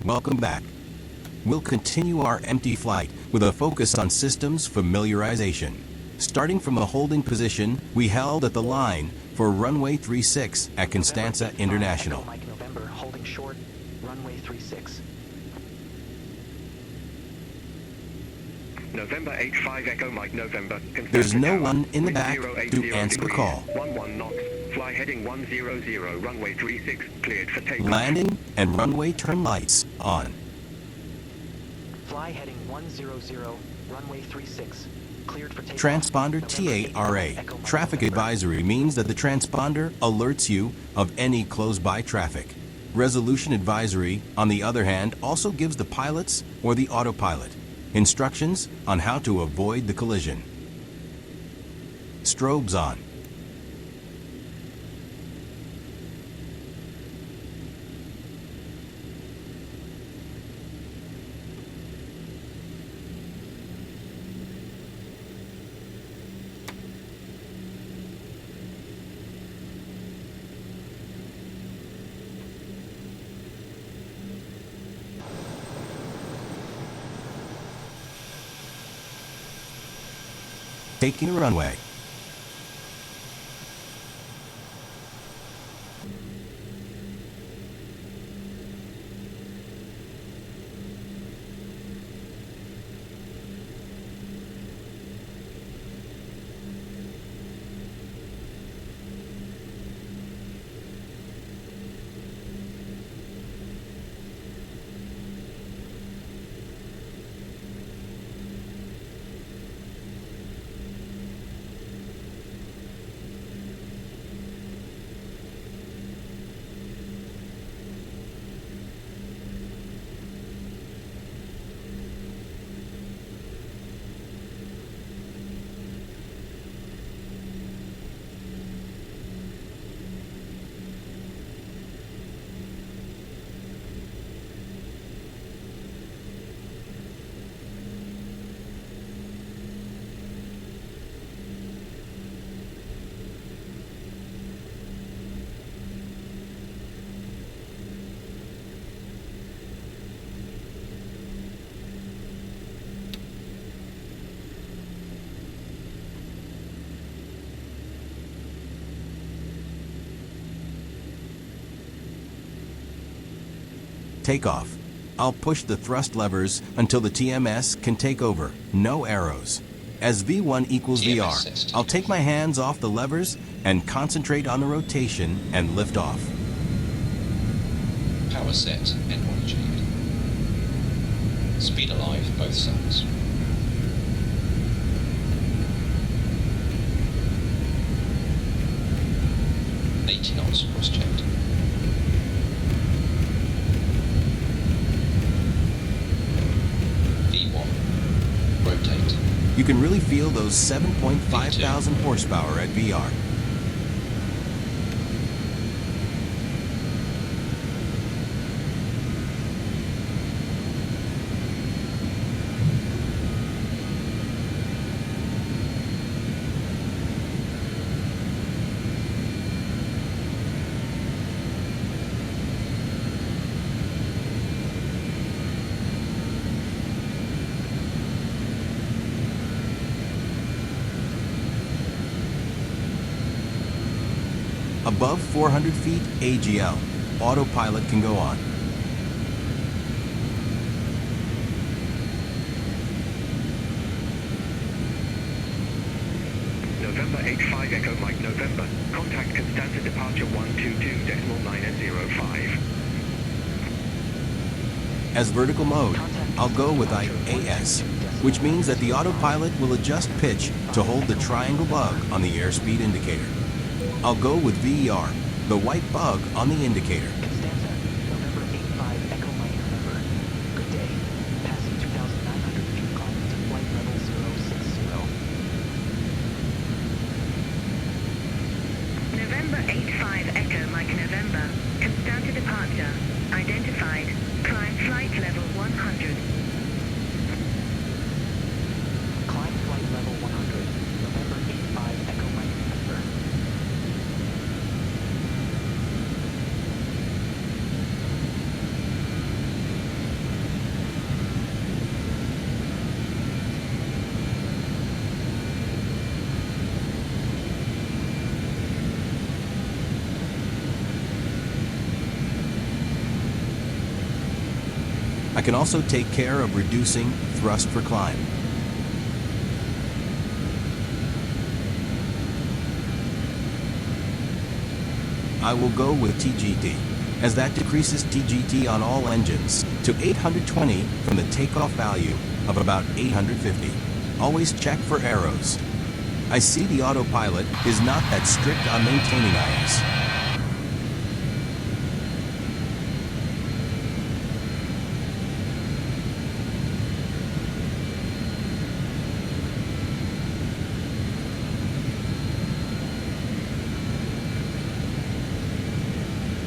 Welcome back. We'll continue our empty flight with a focus on systems familiarization. Starting from a holding position, we held at the line for runway 36 at Constanța International. Mike November, holding short, runway 36. November 85 Echo Mike November. There's no one in the back to answer the call. 11 knots. Fly heading 100, runway 36, cleared for takeoff. Landing and runway turn lights on. Fly heading 100, runway 36, cleared for takeoff. Transponder TARA. Traffic advisory means that the transponder alerts you of any close-by traffic. Resolution advisory, on the other hand, also gives the pilots or the autopilot instructions on how to avoid the collision. Strobes on. Taking the runway. Takeoff. I'll push the thrust levers until the TMS can take over. No arrows. As V1 equals VR, I'll take my hands off the levers and concentrate on the rotation and lift off. Power set, N1 achieved. Speed alive, both sides. knots, cross-checked. V1, rotate. You can really feel those 7.5 thousand horsepower at VR. Above 400 feet AGL, autopilot can go on. November 85 Echo Mike November. Contact Constanța departure 122.905. As vertical mode, I'll go with IAS, which means that the autopilot will adjust pitch to hold the triangle bug on the airspeed indicator. I'll go with VER, the white bug on the indicator. Constanța, November 85 Echo Mike November. Good day. Passing 2,900 feet, climbing to flight level 060. November 85 Echo Mike November. Constanța departure. Identified. Climb flight level 100. Climb flight level 100. November 85 Echo Mike November. I can also take care of reducing thrust for climb. I will go with TGT, as that decreases TGT on all engines to 820 from the takeoff value of about 850. Always check for arrows. I see the autopilot is not that strict on maintaining IS.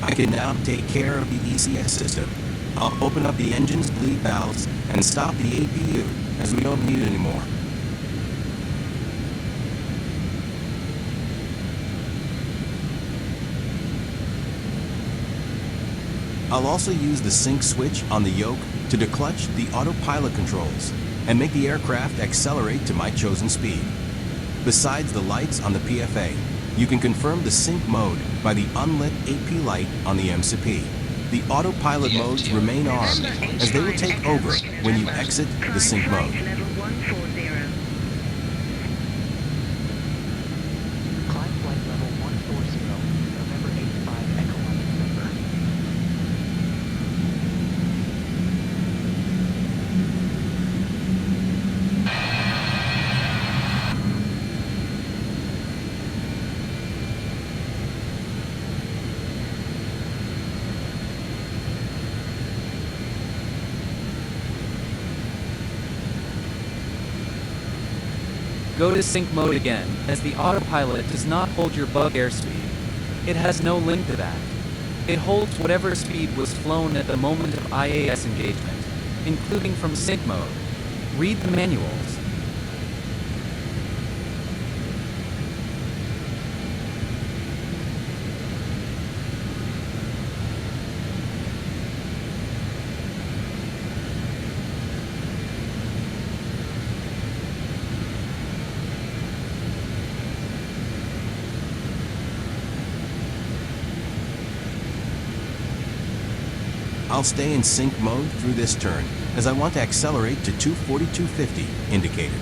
I can now take care of the ECS system. I'll open up the engine's bleed valves and stop the APU, as we don't need it anymore. I'll also use the sync switch on the yoke to declutch the autopilot controls and make the aircraft accelerate to my chosen speed. Besides the lights on the PFA, you can confirm the sync mode by the unlit AP light on the MSFS. The autopilot modes remain armed, as they will take over when you exit the sync mode. Climb flight level 140, November 85 Echo Mike November. Go to sync mode again, as the autopilot does not hold your bug airspeed. It has no link to that. It holds whatever speed was flown at the moment of IAS engagement, including from sync mode. Read the manuals. I'll stay in sync mode through this turn, as I want to accelerate to 240-250 indicated.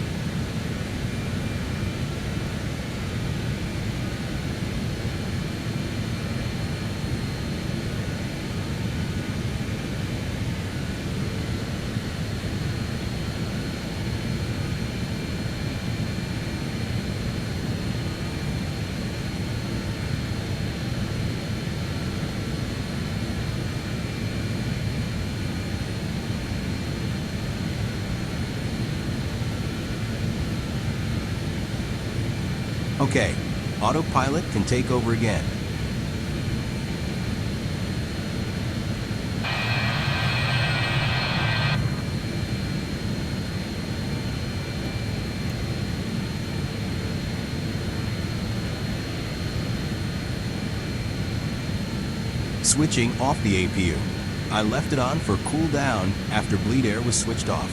Okay, autopilot can take over again. Switching off the APU. I left it on for cool down after bleed air was switched off.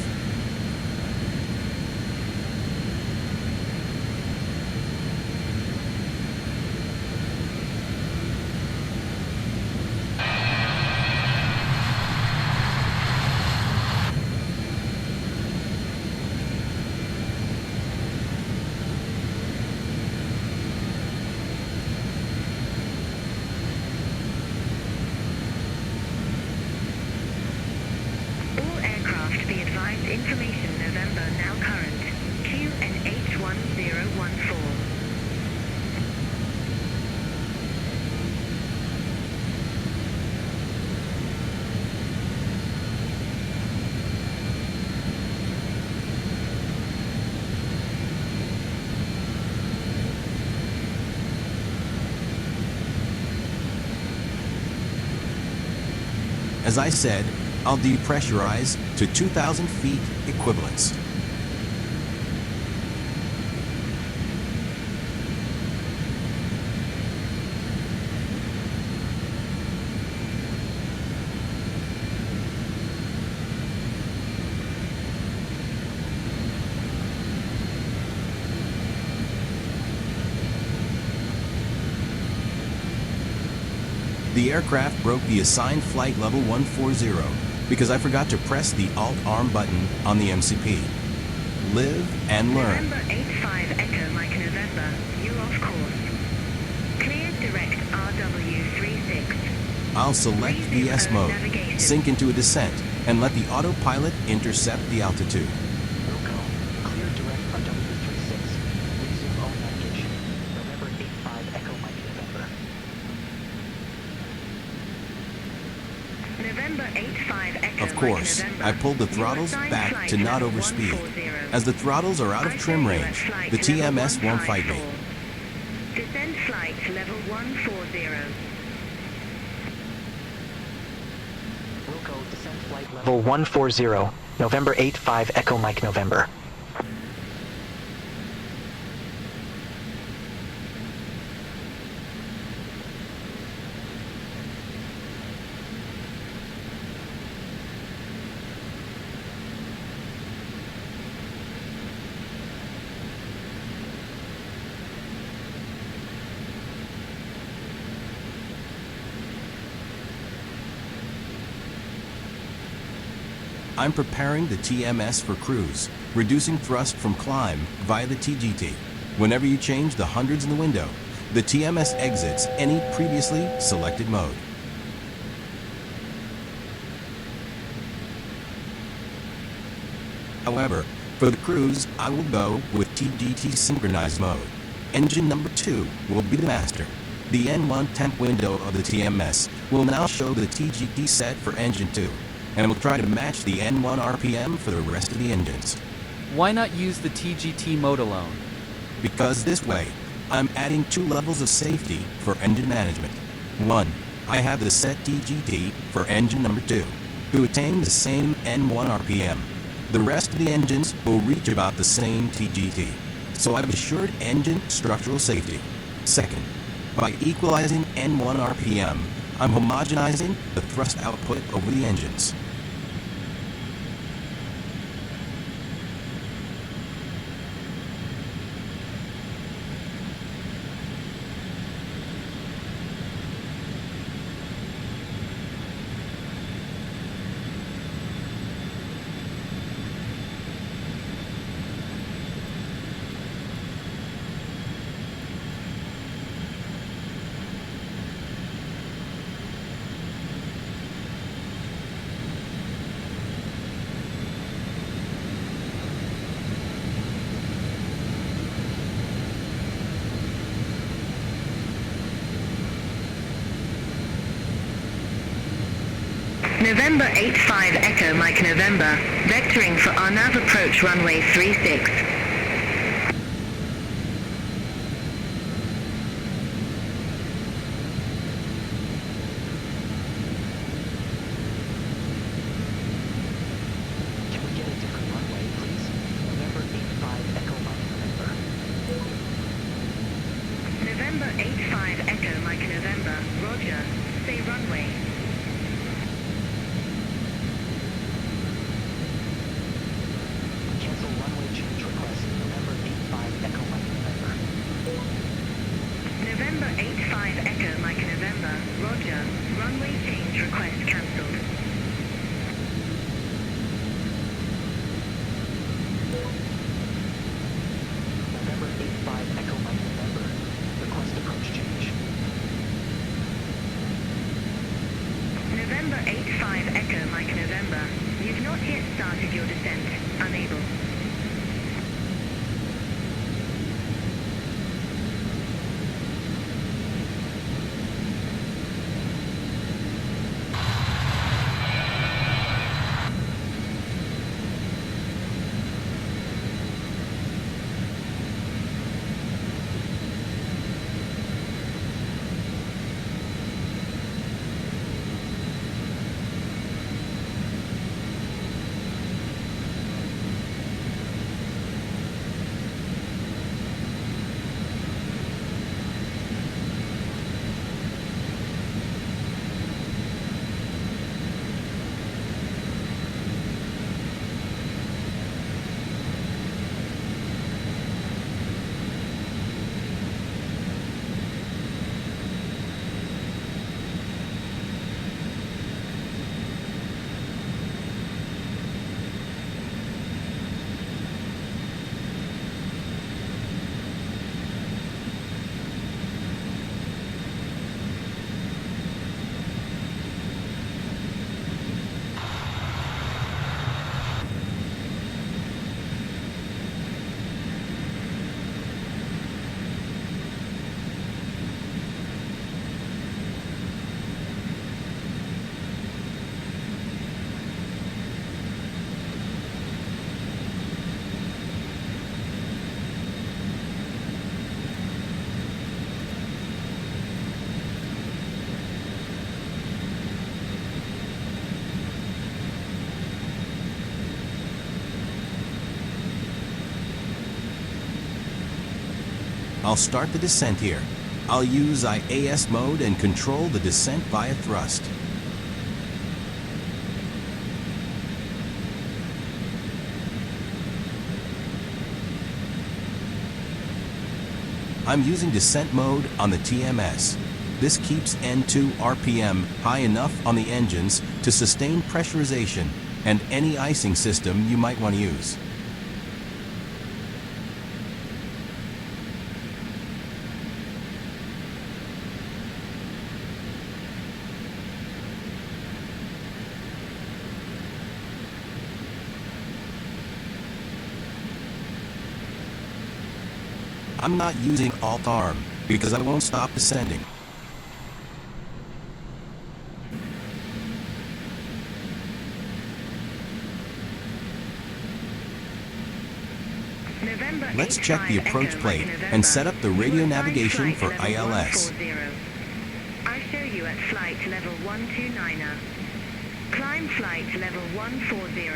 Information November now current. QNH1014. As I said, I'll depressurize to 2,000 feet equivalents. The aircraft broke the assigned flight level 140 because I forgot to press the Alt-Arm button on the MCP. Live and learn. November 85 Echo Mike November, you're off course. Clear direct RW36. I'll select VS mode, sync into a descent, and let the autopilot intercept the altitude. Wilco, clear direct RW36. Resume O navigation. November 85 Echo Mike November. November 85 Echo Of course, Mike November. I pulled the throttles back to not overspeed. As the throttles are out of trim range, the TMS won't fight me. Descend flight level 140. Wilco, descend flight level 140. November 85 Echo Mike November. I'm preparing the TMS for cruise, reducing thrust from climb via the TGT. Whenever you change the hundreds in the window, the TMS exits any previously selected mode. However, for the cruise, I will go with TGT synchronized mode. Engine number 2 will be the master. The N1 temp window of the TMS will now show the TGT set for engine 2. And we'll try to match the N1 RPM for the rest of the engines. Why not use the TGT mode alone? Because this way, I'm adding 2 levels of safety for engine management. 1, I have the set TGT for engine number 2 to attain the same N1 RPM. The rest of the engines will reach about the same TGT, so I've assured engine structural safety. Second, by equalizing N1 RPM, I'm homogenizing the thrust output over the engines. November 85 Echo Mike November, vectoring for Arnav approach runway 36. Can we get a different runway, please? November 85 Echo Mike November. November 85 Echo Mike November, Roger, say runway. Cancel runway change request. November 85 Echo Mike November. November 85 Echo Mike November, Roger, runway change request cancelled. November 85 Echo Mike November. Request approach change. November 85 Echo Mike November, you've not yet started your descent. Unable. I'll start the descent here. I'll use IAS mode and control the descent via thrust. I'm using descent mode on the TMS. This keeps N2 RPM high enough on the engines to sustain pressurization and any icing system you might want to use. I'm not using Alt-Arm because I won't stop descending. Let's check the approach plate and set up the radio navigation for ILS. I show you at flight level 129er. Climb flight level 140.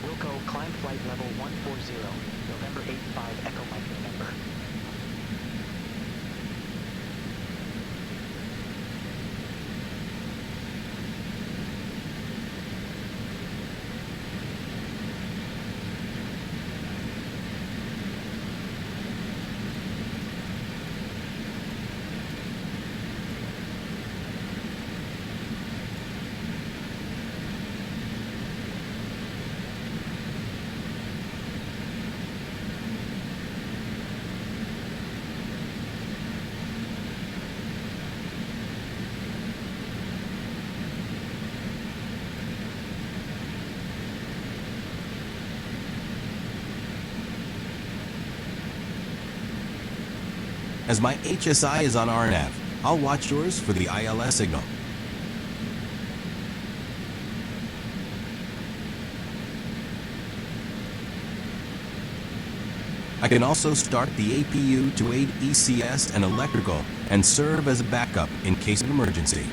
We'll go climb flight level 140, November 85 Echo Mike November. As my HSI is on RNAV, I'll watch yours for the ILS signal. I can also start the APU to aid ECS and electrical and serve as a backup in case of emergency.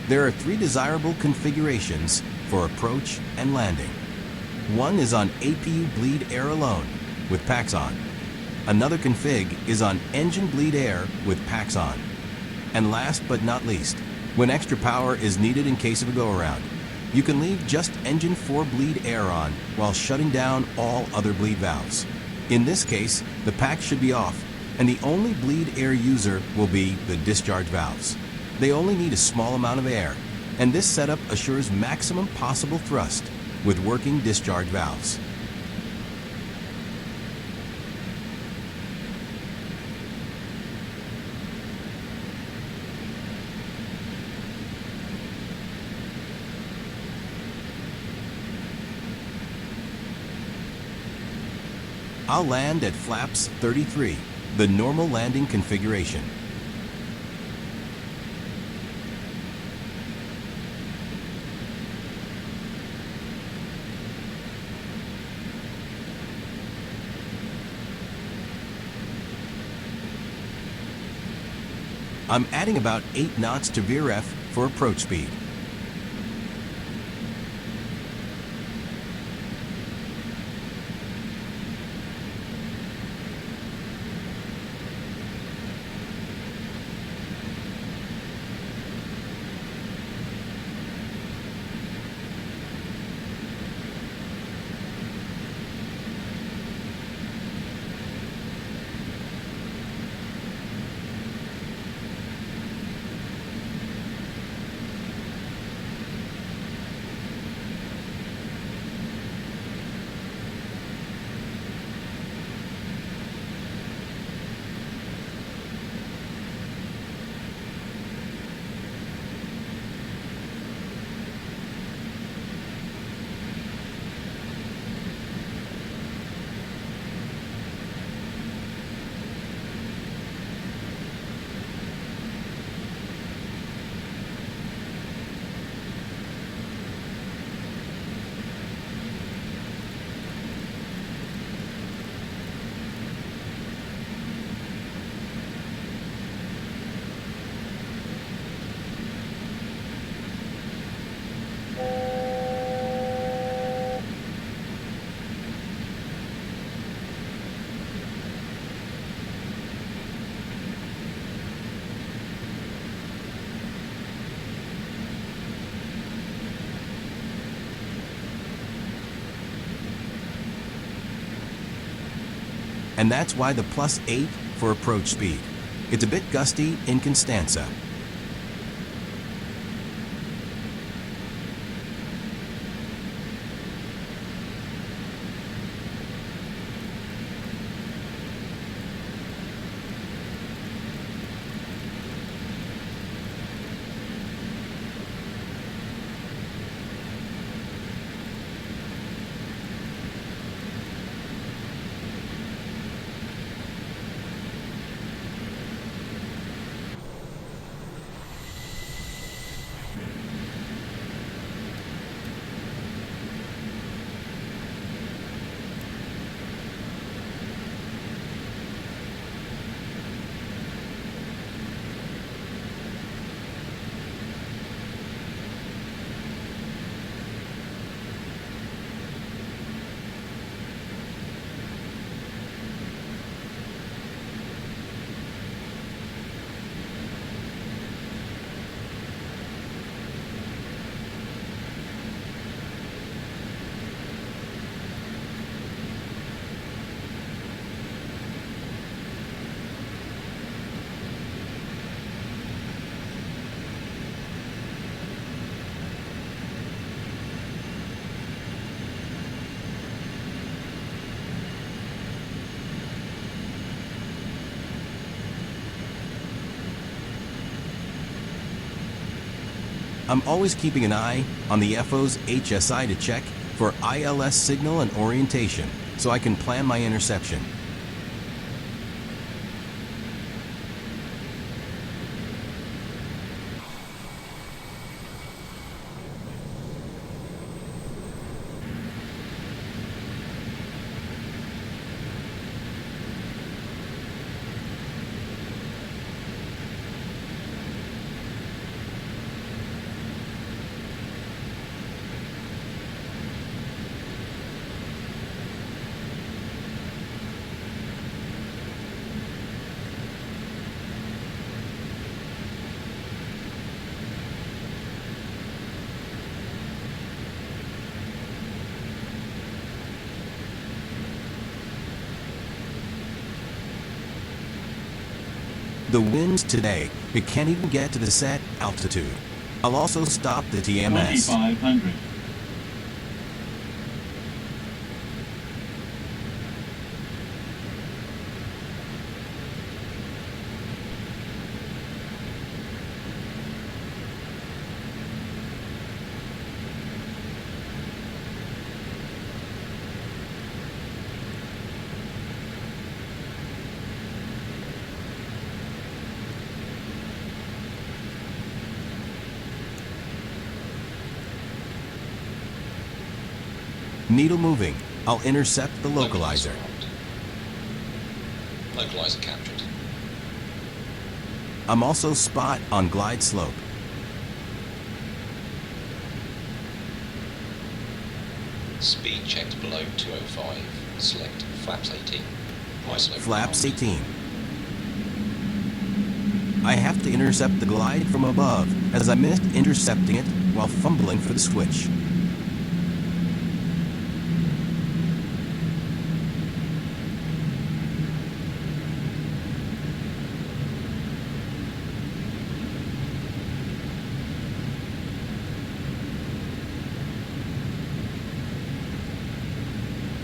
There are three desirable configurations for approach and landing. One is on APU bleed air alone with packs on. Another config is on engine bleed air with packs on. And last but not least, when extra power is needed in case of a go-around, you can leave just engine 4 bleed air on while shutting down all other bleed valves. In this case, the pack should be off, and the only bleed air user will be the discharge valves. They only need a small amount of air, and this setup assures maximum possible thrust with working discharge valves. I'll land at flaps 33, the normal landing configuration. I'm adding about 8 knots to VRF for approach speed. and that's why the +8 for approach speed. It's a bit gusty in Constanza. I'm always keeping an eye on the FO's HSI to check for ILS signal and orientation so I can plan my interception. The winds today, it can't even get to the set altitude. I'll also stop the TMS. 2500. Needle moving. I'll intercept the localizer. Localizer captured. I'm also spot on glide slope. Speed checked below 205. Select flaps 18. Isolate Flaps command. 18. I have to intercept the glide from above, as I missed intercepting it while fumbling for the switch.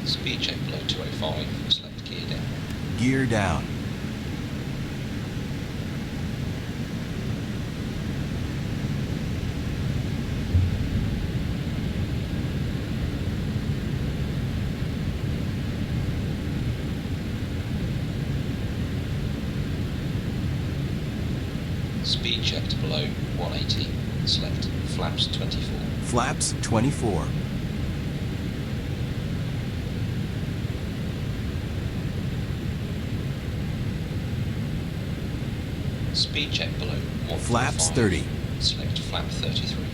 Speed check below 205. Select gear down. Gear down. Speed checked below 180. Select flaps 24. Flaps 24. Speed check below 145. Flaps 30. Select flap 33.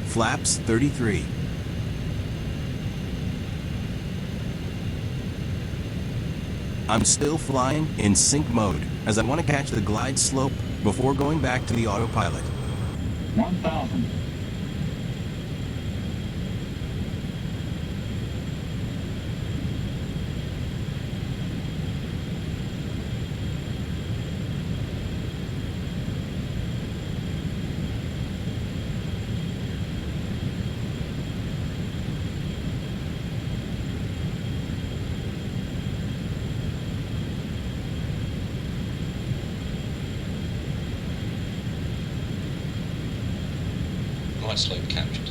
Flaps 33. I'm still flying in sync mode as I want to catch the glide slope before going back to the autopilot. 1,000. Glide slope captured.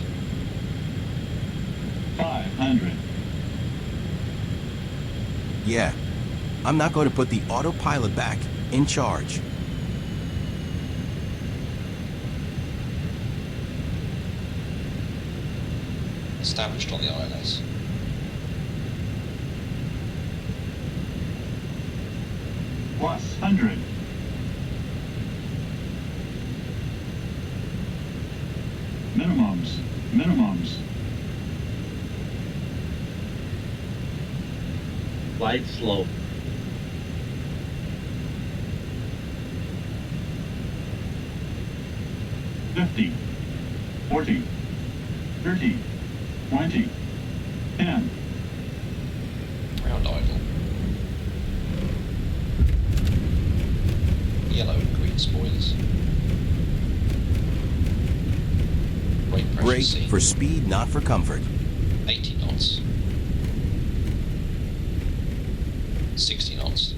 500. Yeah, I'm not going to put the autopilot back in charge. Established on the ILS. Plus 100. Minimums. Minimums. Glide slope. $50, $40, $30, $20, $10. Ground idle. Yellow and green spoilers. Brake pressure Brake seen. for speed, not for comfort. 80 knots. 60 knots.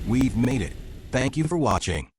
We've made it. Thank you for watching.